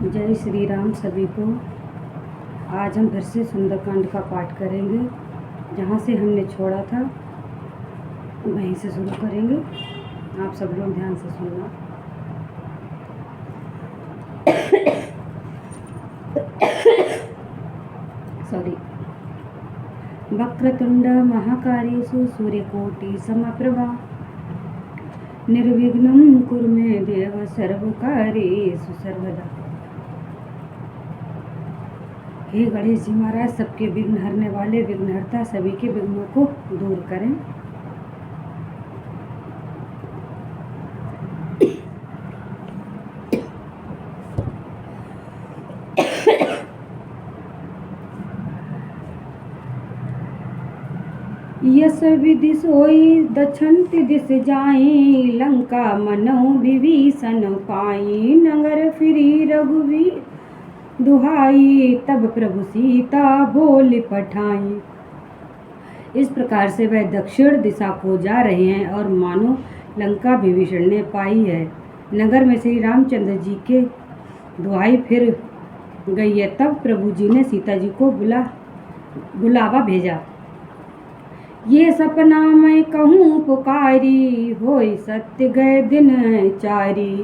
जय श्री राम सभी को। आज हम फिर से सुंदरकांड का पाठ करेंगे। जहाँ से हमने छोड़ा था वहीं से शुरू करेंगे। आप सब लोग ध्यान से सुनना। सॉरी। वक्रतुंड महाकारेषु सूर्यकोटि समप्रभा निर्विघ्नं कुरु मे देव सर्वकार्येषु सर्वदा। हे गणेश जी महाराज, सबके विघ्न हरने वाले विघ्नहर्ता, सभी के विघ्नों को दूर करें। यस विधि सोई दक्षिण दिस जाई, लंका मनो विभीषण पाई, नगर फिरी रघुवीर दुहाई, तब प्रभु सीता बोल पठाई। इस प्रकार से वह दक्षिण दिशा को जा रहे हैं और मानो लंका विभीषण ने पाई है। नगर में श्री रामचंद्र जी के दुहाई फिर गई है। तब प्रभु जी ने सीता जी को बुलावा भेजा। ये सपना मैं कहूँ पुकारी, होय सत्य गए दिन चारी,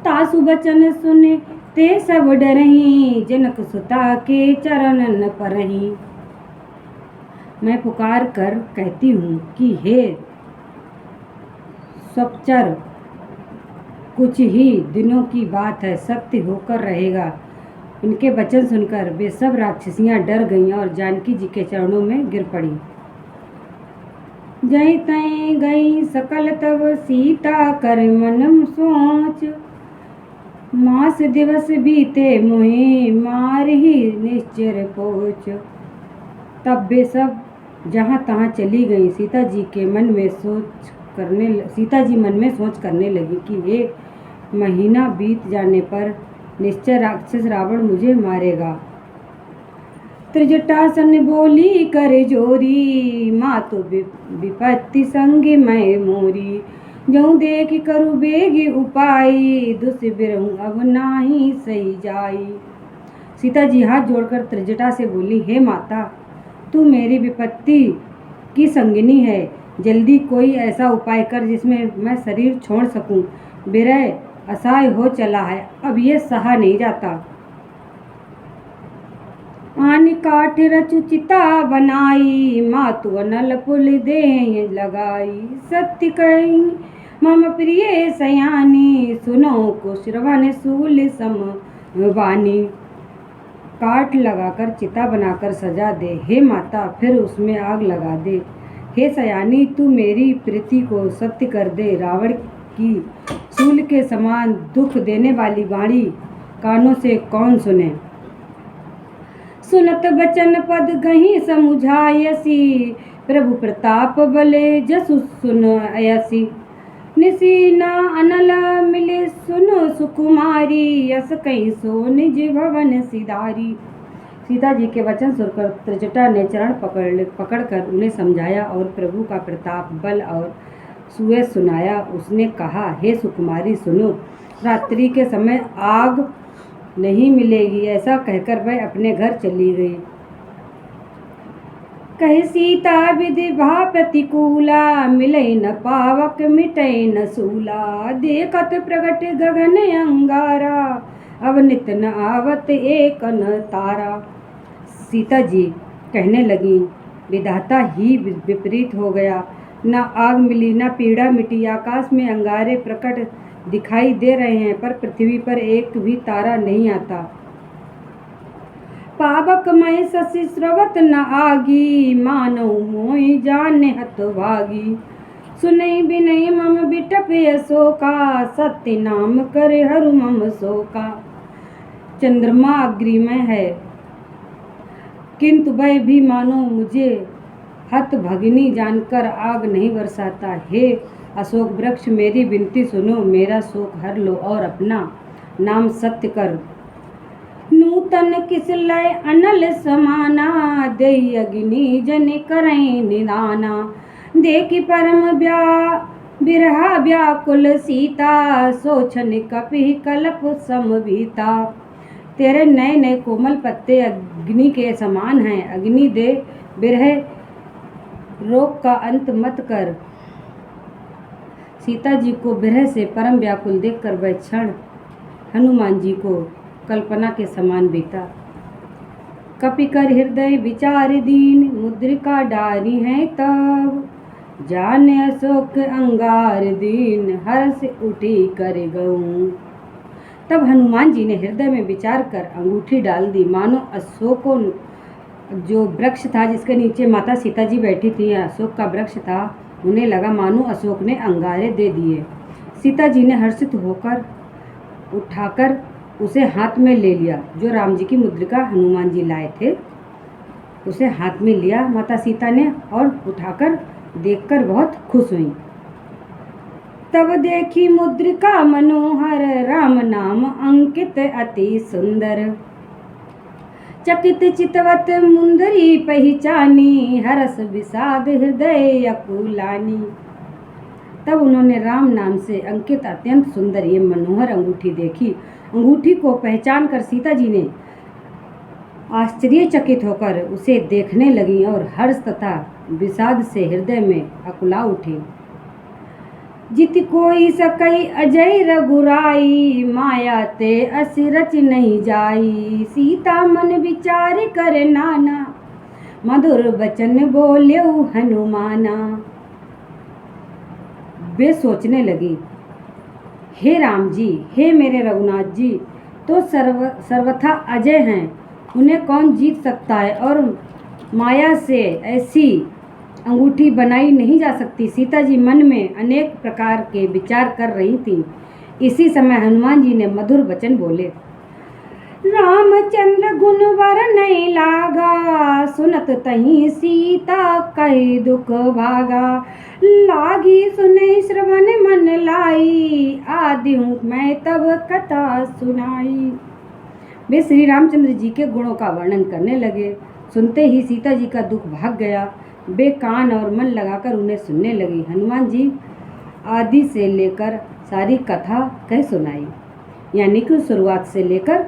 तासु बचन सुने ते सब डरही, जनक सुता के चरणन परही। मैं पुकार कर कहती हूँ कि हे स्वपचर, कुछ ही दिनों की बात है, सत्य होकर रहेगा। उनके वचन सुनकर वे सब राक्षसियाँ डर गईं और जानकी जी के चरणों में गिर पड़ी। जय तय गई सकल तब सीता कर मन सोच, मास दिवस बीते मोहे मार ही निश्चर पोच। तब वे सब जहाँ तहाँ चली गई। सीता जी मन में सोच करने लगी कि ये महीना बीत जाने पर निश्चय राक्षस रावण मुझे मारेगा। त्रिजटासन बोली कर जोरी, मातु विपत्ति संग मैं मोरी, जऊँ देख करु बेगी उपाई, दुष्बिरहु अब नाही सही जाई। सीता जी हाथ जोड़कर त्रिजटा से बोली, हे माता, तू मेरी विपत्ति की संगिनी है। जल्दी कोई ऐसा उपाय कर जिसमें मैं शरीर छोड़ सकूं। विरह असहाय हो चला है, अब ये सहा नहीं जाता। आन काठ रचु चिता बनाई, मातु अनल पुल दे लगाई, सत्य कही मम प्रिय सयानी, सुनो को श्रवण सूल समवानी। काठ लगाकर चिता बनाकर सजा दे हे माता, फिर उसमें आग लगा दे। हे सयानी, तू मेरी प्रीति को सत्य कर दे। रावण की शूल के समान दुख देने वाली वाणी कानों से कौन सुने। सुनत बचन पद गही समुझायसी, प्रभु प्रताप बले जसु सुनयसी। निसीना अनल मिले सुनो सुकुमारी, यस कहीं सो निज भवन सिधारी। सीता जी के वचन सुनकर त्रिजटा ने चरण पकड़कर उन्हें समझाया और प्रभु का प्रताप, बल और सुयश सुनाया। उसने कहा, हे सुकुमारी सुनो, रात्रि के समय आग नहीं मिलेगी। ऐसा कहकर वह अपने घर चली गई। कहे सीता विधि भा प्रतिकूला, मिले न पावक मिटे न सूला, देखत प्रगट गगन अंगारा, अब नित न आवत एक न तारा। सीता जी कहने लगी, विधाता ही विपरीत हो गया। न आग मिली, न पीड़ा मिटी। आकाश में अंगारे प्रकट दिखाई दे रहे हैं, पर पृथ्वी पर एक भी तारा नहीं आता। पावक मैं शशि स्रवत न आगी, मानव मोहि जाने हतभागी। सुनई बिनई मम बिटप अशोका, सत्य नाम करे हरु मम शोका। चंद्रमा अग्नि में है, किंतु वह भी मानो मुझे हतभगिनी जानकर आग नहीं बरसाता। हे अशोक वृक्ष, मेरी विनती सुनो, मेरा शोक हर लो और अपना नाम सत्य कर। नूतन किस लय अनल समाना, देई अग्नि जन करें निदाना। देखी परम बिरहा व्याकुल सीता, सोचन कपि कल्प समभीता। तेरे नए नए कोमल पत्ते अग्नि के समान हैं। अग्नि दे बिरह रोग का अंत मत कर। सीता जी को बिरह से परम व्याकुल देखकर वह क्षण हनुमान जी को कल्पना के समान बीता। कपिकर हृदय विचार दीन, मुद्रिका डारी है तब, जाने अशोक अंगार दीन, हर्ष उठी कर गऊं। तब हनुमान जी ने हृदय में विचार कर अंगूठी डाल दी। मानो अशोकों जो वृक्ष था जिसके नीचे माता सीता जी बैठी थी, अशोक का वृक्ष था, उन्हें लगा मानो अशोक ने अंगारे दे दिए। सीता जी ने हर्षित होकर उठाकर उसे हाथ में ले लिया। जो राम जी की मुद्रिका हनुमान जी लाए थे उसे हाथ में लिया माता सीता ने और उठाकर देखकर बहुत खुश हुई। तब देखी मुद्रिका मनोहर, राम नाम अंकित अति सुंदर, चकित चितवत मुंदरी पहचानी, हरस विषाद हृदय अकुलानी। तब उन्होंने राम नाम से अंकित अत्यंत सुंदर ये मनोहर अंगूठी देखी। अंगूठी को पहचान कर सीता जी ने आश्चर्यचकित होकर उसे देखने लगी और हर्ष तथा विषाद से हृदय में अकुला उठी। जित कोई सकई अजय रघुराई, माया ते असिरच नहीं जाई, सीता मन विचार कर नाना, मधुर वचन बोल्यो हनुमाना। वे सोचने लगी, हे राम जी, हे मेरे रघुनाथ जी तो सर्वथा अजय हैं, उन्हें कौन जीत सकता है और माया से ऐसी अंगूठी बनाई नहीं जा सकती। सीता जी मन में अनेक प्रकार के विचार कर रही थीं। इसी समय हनुमान जी ने मधुर वचन बोले। रामचंद्र गुण वर नहीं लागा, सुनत तही सीता कही दुख भागा, लागी सुने श्रवण मन लाई, आदि हूँ मैं तब कथा सुनाई। वे श्री रामचंद्र जी के गुणों का वर्णन करने लगे। सुनते ही सीता जी का दुख भाग गया। वे कान और मन लगाकर उन्हें सुनने लगी। हनुमान जी आदि से लेकर सारी कथा कह सुनाई, यानी कि शुरुआत से लेकर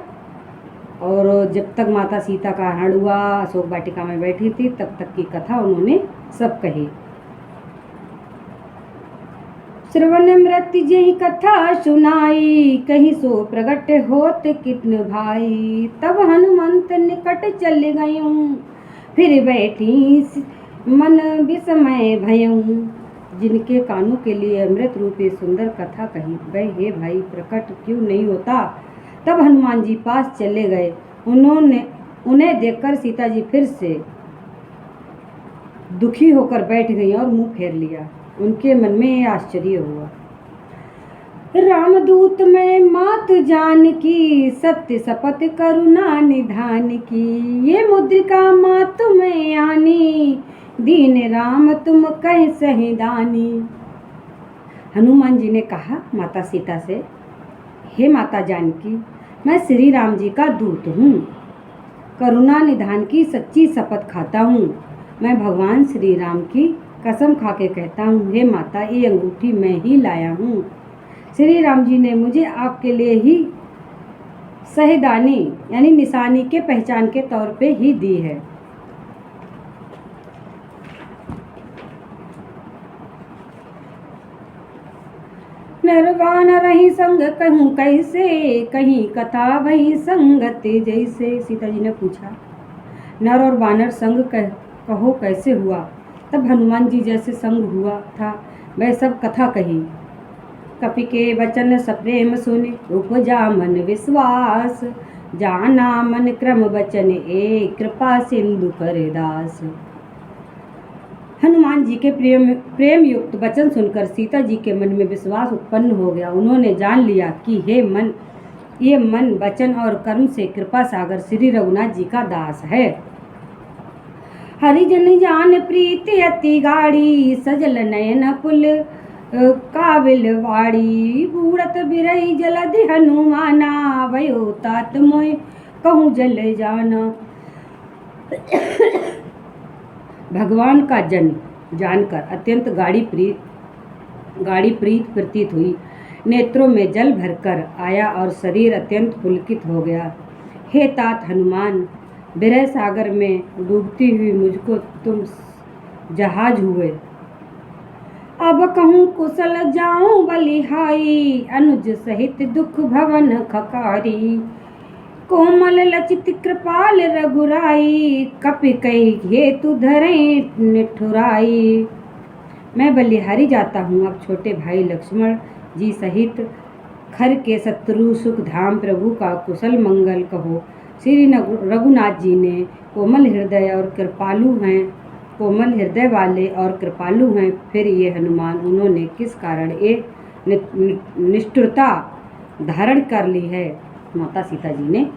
और जब तक माता सीता का हरण हुआ, अशोक वाटिका में बैठी थी, तब तक की कथा उन्होंने सब कही। श्रवण मृत्यु जही कथा सुनाई, कहीं सो प्रगट होत कितन भाई, तब हनुमंत निकट चल गयूं, फिर बैठी मन विस्मय भयूं। जिनके कानों के लिए अमृत रूपी सुंदर कथा कही, वह हे भाई प्रकट क्यों नहीं होता। तब हनुमान जी पास चले गए। उन्हें देखकर सीता जी फिर से दुखी होकर बैठ गई और मुंह फेर लिया। उनके मन में आश्चर्य हुआ। रामदूत में मात जान की, सत्य शपथ करुणा निधान की, ये मुद्रिका मात में आनी, दीन राम तुम कह सही दानी। हनुमान जी ने कहा माता सीता से, हे माता जानकी, मैं श्री राम जी का दूत हूँ, करुणा निधान की सच्ची शपथ खाता हूँ। मैं भगवान श्री राम की कसम खा के कहता हूँ, हे माता, ये अंगूठी मैं ही लाया हूँ। श्री राम जी ने मुझे आपके लिए ही सहीदानी यानी निशानी के पहचान के तौर पे ही दी है। निर्वाण रही संग कहूँ कैसे, कहीं कथा वही संगति जैसे। सीता जी ने पूछा, नर और वानर संग कहो कैसे हुआ। तब हनुमान जी जैसे संग हुआ था वह सब कथा कही। कपि के वचन सप्रेम सुनि, उपजा मन विश्वास, जाना मन क्रम वचन एक, कृपा सिंधु कर दास। हनुमान जी के प्रेम युक्त वचन सुनकर सीता जी के मन में विश्वास उत्पन्न हो गया। उन्होंने जान लिया कि ये मन वचन और कर्म से कृपा सागर श्री रघुनाथ जी का दास है। हरिजन जान प्रीति अति गाड़ी, सजल नयन पुल काबिल वाड़ी, बूढ़त बिरही जलधि हनुमाना, भयो तात मोय कहूँ जल जाना। भगवान का जन्म जानकर अत्यंत गाढ़ी प्रीत प्रतीत हुई। नेत्रों में जल भरकर आया और शरीर अत्यंत पुलकित हो गया। हे तात हनुमान, विरह सागर में डूबती हुई मुझको तुम जहाज हुए। अब कहूँ कुशल जाऊं बलिहारी, अनुज सहित दुख भवन खकारी। कोमल लचित कृपाल रघुराई, कपि कही हेतु धरे निठुराई। मैं बलिहारी जाता हूँ, अब छोटे भाई लक्ष्मण जी सहित खर के शत्रु सुख धाम प्रभु का कुशल मंगल कहो। श्री रघुनाथ जी ने कोमल हृदय और कृपालु हैं, कोमल हृदय वाले और कृपालु हैं। फिर ये हनुमान, उन्होंने किस कारण ये निष्ठुरता धारण कर ली है? माता सीता जी ने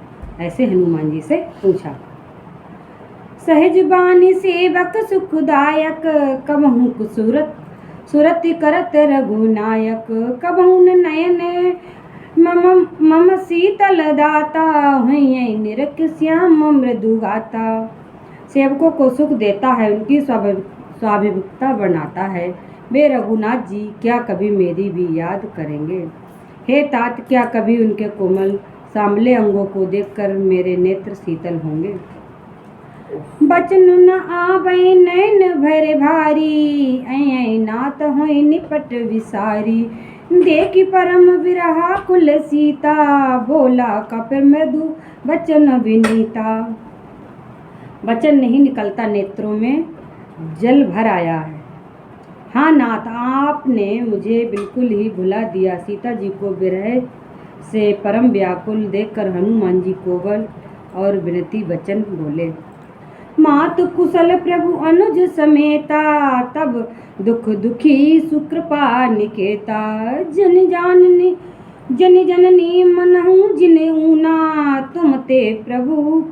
ऐसे हनुमान जी से पूछा। सहज बानी सेवक सुखदायक, कबहु कुसूरत सुरत करत रघुनायक। कबहु नयन मम शीतल दाता, हुई निरख श्याम मृदु गाता। सेवकों को सुख देता है, उनकी स्वाभाविकता बनाता है। वे रघुनाथ जी क्या कभी मेरी भी याद करेंगे? हे तात, क्या कभी उनके कोमल सांवले अंगों को देखकर मेरे नेत्र शीतल होंगे? बचन न आबै नैन भरे भारी, ऐ नाथ होय निपट विसारी। देखी परम विरहा कुल सीता, बोला कपिर मृदु बचन विनीता। वचन नहीं निकलता, नेत्रों में जल भर आया है। हाँ नाथ, आपने मुझे बिल्कुल ही भुला दिया। सीता जी को विरह से परम व्याकुल देखकर हनुमान जी कोमल और विनती वचन बोले। मातु कुशल प्रभु अनुज समेता, तब दुख दुखी सुकृपा निकेता। जन जननी मनहु जिने ऊना, तुम ते प्रभु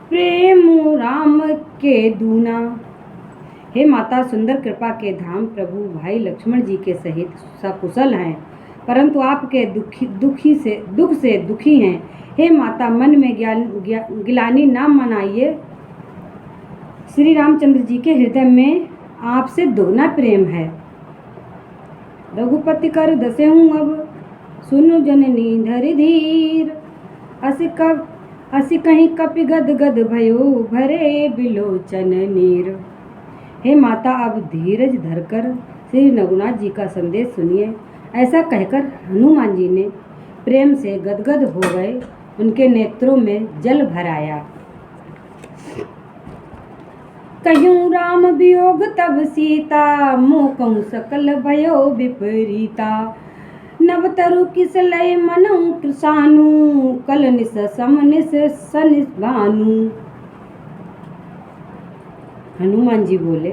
प्रेम राम के दूना। हे माता, सुंदर कृपा के धाम प्रभु भाई लक्ष्मण जी के सहित सकुशल हैं, परंतु आपके दुख से दुखी हैं। हे माता, मन में गिलानी ना मनाइए। श्री रामचंद्र जी के हृदय में आपसे दोगुना प्रेम है। रघुपति कर दसे हूँ अब, सुनु जननी धरि धीर। असी कहीं कपि गद गद भयो, भरे बिलोचन नीर। हे माता, अब धीरज धरकर श्री रघुनाथ जी का संदेश सुनिए। ऐसा कहकर हनुमान जी ने प्रेम से गदगद हो गए, उनके नेत्रों में जल भर आया। कहूँ राम वियोग तब सीता, मोह कहूँ सकल भयो विपरीता। नव तरु किस लय मनऊ कृसानु, कल निस सम निस सनिस भानु। हनुमान जी बोले,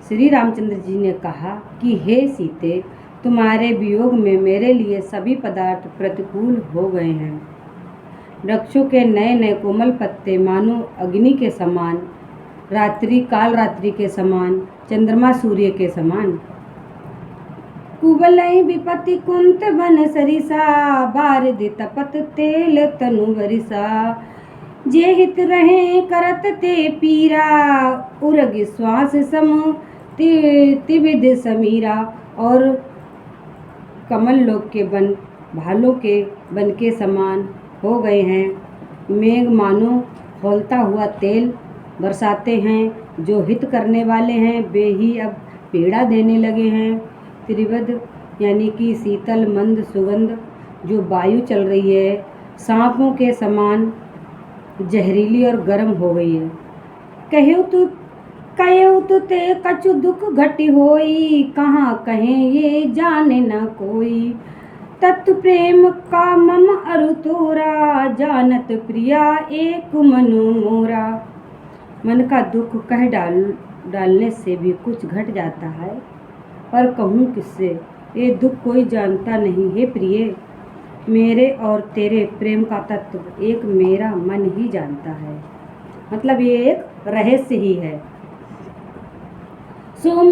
श्री रामचंद्र जी ने कहा कि हे सीते, तुम्हारे वियोग में मेरे लिए सभी पदार्थ प्रतिकूल हो गए हैं। वृक्षों के नए नए कोमल पत्ते मानो अग्नि के समान, रात्रि काल रात्रि के समान, चंद्रमा सूर्य के समान। कुबलई विपत्ति कुंत बन सरिसा, बारिद तपत तेल तनु बरिसा। जे हित रहे करत ते पीरा, उरग श्वास सम तिविध समीरा। और कमल लोक के बन भालों के बन के समान हो गए हैं। मेघ मानो खौलता हुआ तेल बरसाते हैं। जो हित करने वाले हैं वे ही अब पीड़ा देने लगे हैं। त्रिवद यानी कि शीतल मंद सुगंध जो वायु चल रही है, सांपों के समान जहरीली और गर्म हो गई है। कहो तो ते कछु दुख घटी होई, कहाँ कहें ये जाने न कोई। तत्व प्रेम का मम अरु तोरा, जानत प्रिया एक मनु मोरा। मन का दुख कह डालने से भी कुछ घट जाता है, पर कहूँ किससे, ये दुख कोई जानता नहीं। हे प्रिय, मेरे और तेरे प्रेम का तत्व एक मेरा मन ही जानता है। मतलब ये एक रहस्य ही है। सो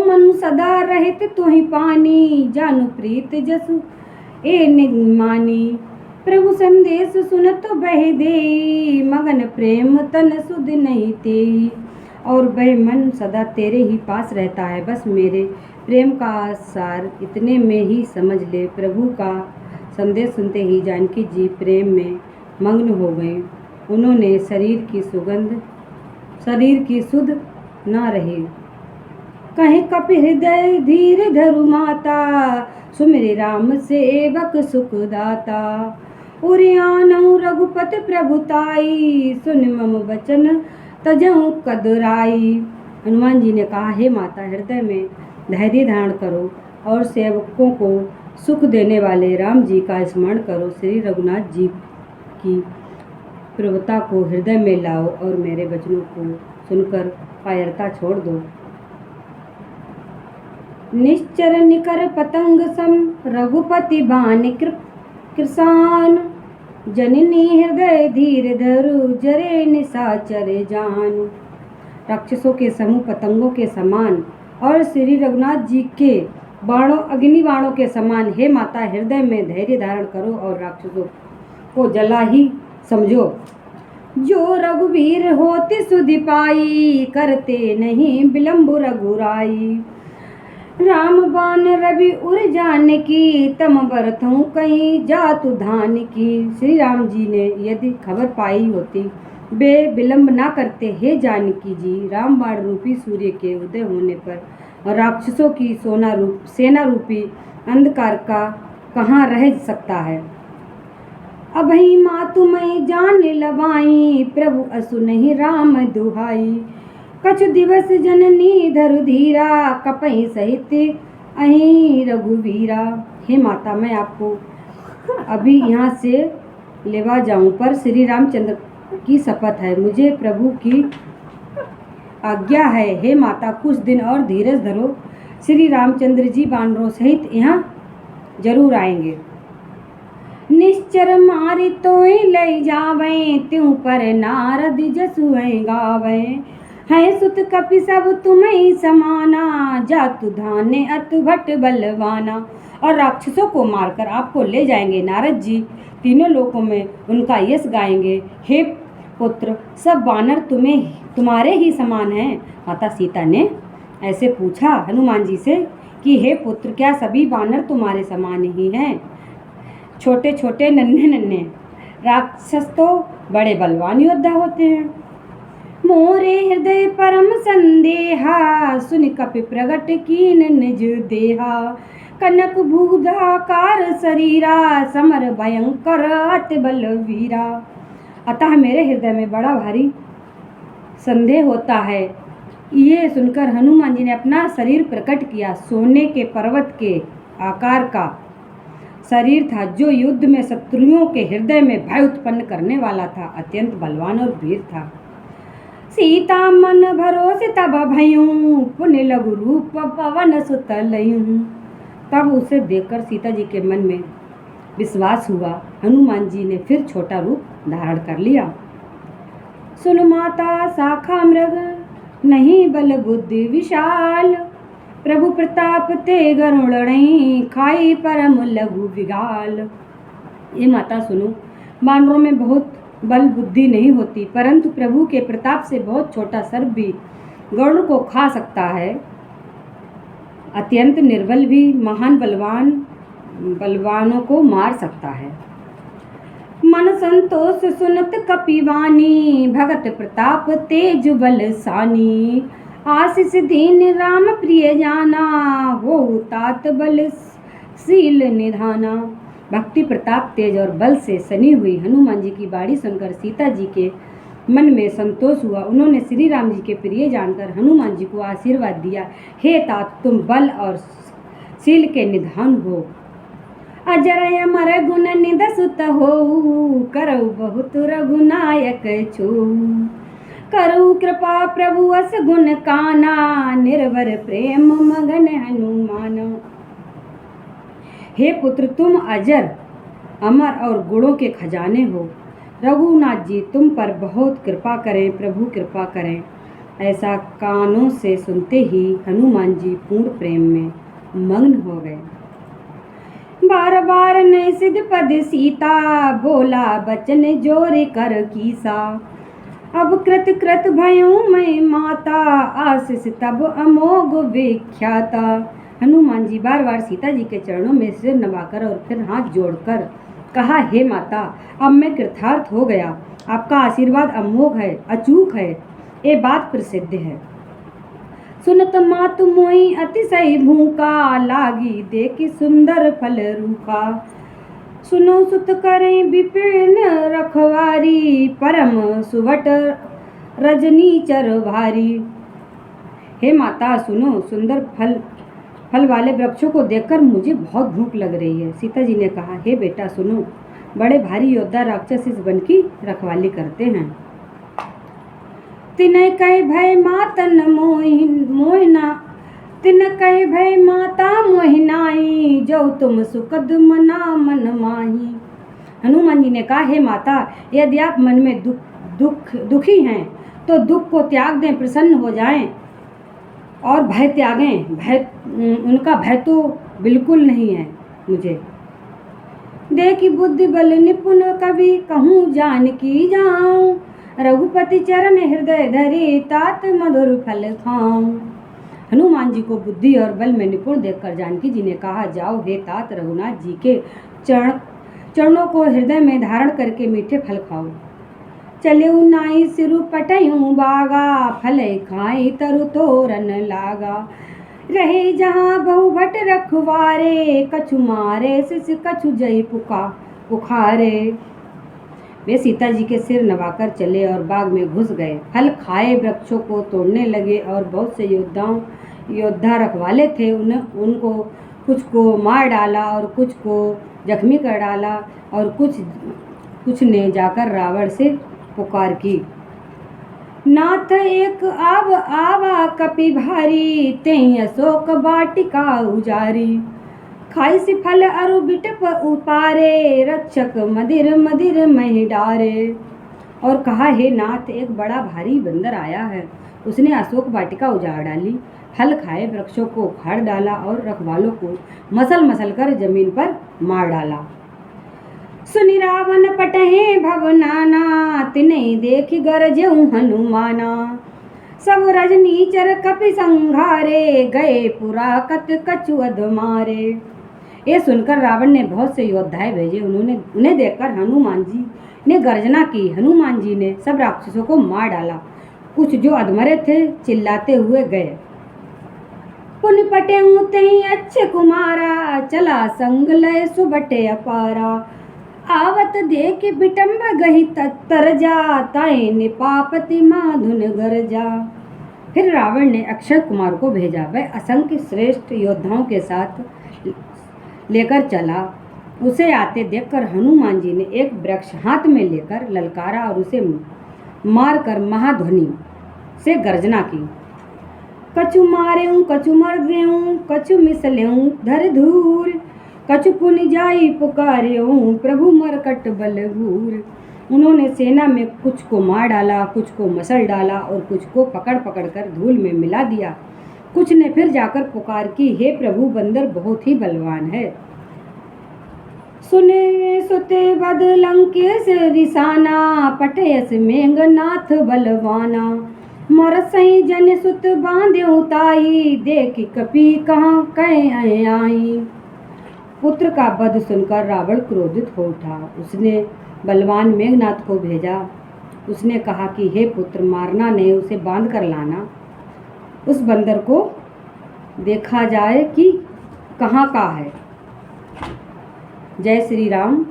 मनु सदा रहित तुहि पानी, जानू प्रीत जसु ए निमानी। प्रभु संदेश सुनत बह देई, मगन प्रेम तन सुध नहीं तेई। और वह मन सदा तेरे ही पास रहता है। बस मेरे प्रेम का सार इतने में ही समझ ले। प्रभु का संदेश सुनते ही जानकी जी प्रेम में मग्न हो गए। उन्होंने शरीर की सुध न रही। कहीं कपि हृदय धीर धरु माता, सुमिरि राम सेवक सुखदाता। उरियानहु रघुपति प्रभुताई, सुन मम वचन तजहु कदराई। हनुमान जी ने कहा, हे माता, हृदय में धैर्य धारण करो और सेवकों को सुख देने वाले राम जी का स्मरण करो। श्री रघुनाथ जी की प्रभुता को हृदय में लाओ और मेरे वचनों को सुनकर कायरता छोड़ दो। निश्चर निकर पतंग सम, रघुपति बाण कृसान। जननी हृदय धीर धरु, जरे निशाचर जान। राक्षसों के समूह पतंगों के समान और श्री रघुनाथ जी के बाणों अग्नि बाणों के समान, हे माता, हृदय में धैर्य धारण करो और राक्षसों को जला ही समझो। जो रघुवीर होति सुधि पाई, करते नहीं विलंब रघुराई। राम बाण रवि उर जानकी, तम बरतहु कहीं जातु धान की। श्री राम जी ने यदि खबर पाई होती, वे विलंब ना करते। हे जानकी जी, राम बाण रूपी सूर्य के उदय होने पर और राक्षसों की सेना रूपी अंधकार का कहाँ रह सकता है। अभई मातु मैं जान लवाई, प्रभु असु नहीं राम दुहाई। कछु दिवस जननी धरु धीरा, कपहि सहित अहि रघुवीरा। हे माता, मैं आपको अभी यहाँ से लेवा जाऊं, पर श्री रामचंद्र की शपथ है, मुझे प्रभु की आज्ञा है। हे माता, कुछ दिन और धीरज धरो, श्री रामचंद्र जी बानरों सहित यहाँ जरूर आएंगे। निश्चर मारी तोय लई जावे, त्यों पर नारद जसु गावे। है सुत कपि सब तुम्हें समाना, जातु धाने अतु भट बलवाना। और राक्षसों को मारकर आपको ले जाएंगे। नारद जी तीनों लोकों में उनका यश गाएंगे। हे पुत्र, सब वानर तुम्हारे ही समान हैं। माता सीता ने ऐसे पूछा हनुमान जी से कि हे पुत्र, क्या सभी वानर तुम्हारे समान ही हैं? छोटे छोटे नन्हे नन्हे राक्षस तो बड़े बलवान योद्धा होते हैं। मोरे हृदय परम संदेहा, सुनि कपि प्रगट कीन निज देहा। कनक भूधाकार शरीरा, समर भयंकर अति बलवीरा। अतः मेरे हृदय में बड़ा भारी संदेह होता है। ये सुनकर हनुमान जी ने अपना शरीर प्रकट किया। सोने के पर्वत के आकार का शरीर था, जो युद्ध में शत्रुओं के हृदय में भय उत्पन्न करने वाला था। अत्यंत बलवान और वीर था। सीता मन भरोसे तब भयूं, पुण्य लघु रूप पवन सुत लयूं। तब उसे देखकर सीता जी के मन में विश्वास हुआ। हनुमान जी ने फिर छोटा रूप धारण कर लिया। सुन माता शाखा मृग, नहीं बल बुद्धि विशाल। प्रभु प्रताप ते गरुड़ई, खाई परम लघु विगाल। ये माता सुनो, वानरों में बहुत बल बुद्धि नहीं होती, परंतु प्रभु के प्रताप से बहुत छोटा सर्प भी गरुड़ को खा सकता है। अत्यंत निर्बल भी महान बलवानों को मार सकता है। मन संतोष सुनत कपिवानी, भगत प्रताप तेज बल सानी। आशीष दीन राम प्रिय जाना, हो तात बल शील निधाना। भक्ति प्रताप तेज और बल से सनी हुई हनुमान जी की बाणी सुनकर सीता जी के मन में संतोष हुआ। उन्होंने श्री राम जी के प्रिय जानकर हनुमान जी को आशीर्वाद दिया। हे तात, तुम बल और शील के निधान हो। अजर अमर गुण निध सुत हो, करऊ बहुत रघुनायक छो। करऊ कृपा प्रभु अस गुण काना, निर्भर प्रेम मगन हनुमान। हे पुत्र, तुम अजर अमर और गुणों के खजाने हो। रघुनाथ जी तुम पर बहुत कृपा करें, प्रभु कृपा करें। ऐसा कानों से सुनते ही हनुमान जी पूर्ण प्रेम में मग्न हो गए। बार बार नय सिद्ध पद सीता, बोला बचन जोर कर कीसा। अब कृत भयूं मैं माता, आशीष तब अमोघ विख्याता। हनुमान जी बार बार सीता जी के चरणों में सिर नवाकर और फिर हाथ जोड़कर कहा, हे माता, अब मैं कृतार्थ हो गया। आपका आशीर्वाद अमोघ है, अचूक है, ये बात प्रसिद्ध है। सुनत मातु मोहि अतिशय भूखा, लागी देखी सुंदर फल रूखा। सुनो सुत करें विपिन रखवारी, परम सुवट रजनी चर भारी। हे माता सुनो, सुंदर फल वाले वृक्षों को देखकर मुझे बहुत भूख लग रही है। सीता जी ने कहा, हे बेटा सुनो, बड़े भारी योद्धा राक्षस इस वन की रखवाली करते हैं। तिन कहे भय मातन मोहिना, तिन कहे भय माता मोहिनाई, जो तुम सुखद मना मन माही। हनुमान जी ने कहा, हे माता, यदि आप मन में दुखी हैं तो दुख को त्याग दें, प्रसन्न हो जाएं और भय त्यागें। उनका भय तो बिल्कुल नहीं है मुझे। देखी बुद्धि बल निपुण कवि, कहूँ जानकी जाऊं, रघुपति चरण हृदय धरे, तात मधुर फल खाऊं। हनुमान जी को बुद्धि और बल में निपुण देखकर जानकी जी ने कहा, जाओ हे तात, रघुनाथ जी के चरणों को हृदय में धारण करके मीठे फल खाओ। चले नाई सिरु पटयूं बागा, फल खाई तरु तोरन लागा। रहे जहाँ बहु भट रखवारे, कछु मारे शिष कछु जय पुखारे। वे सीता जी के सिर नवाकर चले और बाग में घुस गए। फल खाए, वृक्षों को तोड़ने लगे और बहुत से योद्धा रखवाले थे, उनको कुछ को मार डाला और कुछ को जख्मी कर डाला और कुछ ने जाकर रावण से पुकार की, नाथ एक आवा कपि भारी, तेहि अशोक वाटिका उजारी। खाई सी फल अरु बिटप उपारे, रक्षक मदिर मदिर महि डारे। और कहा, हे नाथ, एक बड़ा भारी बंदर आया है, उसने अशोक वाटिका उजाड़ डाली, फल खाए, वृक्षों को उखाड़ डाला और रखवालों को मसल मसल कर जमीन पर मार डाला। सुनि रावण पटहे भवनाना, तिन्हि देखि गरजेउ हनुमाना। सब रजनीचर कपि संघारे, गए पुरा कत कछु अध मारे। ये सुनकर रावण ने बहुत से योद्धाएं भेजे। उन्हें देखकर हनुमान जी ने गर्जना की। हनुमान जी ने सब राक्षसों को मार डाला। कुछ जो अधमरे थे चिल्लाते हुए गए। पुन पटे तेहि अच्छे कुमारा, चला संग लय सुबटे अपारा। आवत देख बिटम्ब गही तरजा, ताए निपापति माधुन गरजा। फिर रावण ने अक्षय कुमार को भेजा। वह असंख्य श्रेष्ठ योद्धाओं के साथ लेकर चला। उसे आते देखकर हनुमान जी ने एक वृक्ष हाथ में लेकर ललकारा और उसे मारकर महाध्वनि से गर्जना की। कछु मारेऊं कछु मर देऊं, कछु मिसलेऊं धर धूर। कछु पुनि जाई पुकारेऊं, प्रभु मरकट बलबूर। उन्होंने सेना में कुछ को मार डाला, कुछ को मसल डाला और कुछ को पकड़ पकड़ कर धूल में मिला दिया। कुछ ने फिर जाकर पुकार की, हे प्रभु, बंदर बहुत ही बलवान है। सुने सुते बद लंकेश रिसाना, पटयस मेघनाथ बलवाना। मोर सही जन सुत बांध्यो ताई, देखी कपि कहाँ कह आई। पुत्र का वध सुनकर रावण क्रोधित हो उठा। उसने बलवान मेघनाथ को भेजा। उसने कहा कि हे पुत्र, मारना नहीं, उसे बांध कर लाना। उस बंदर को देखा जाए कि कहाँ का है। जय श्री राम।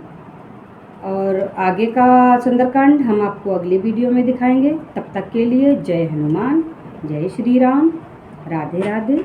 और आगे का सुंदरकांड हम आपको अगले वीडियो में दिखाएंगे। तब तक के लिए जय हनुमान, जय श्री राम, राधे राधे।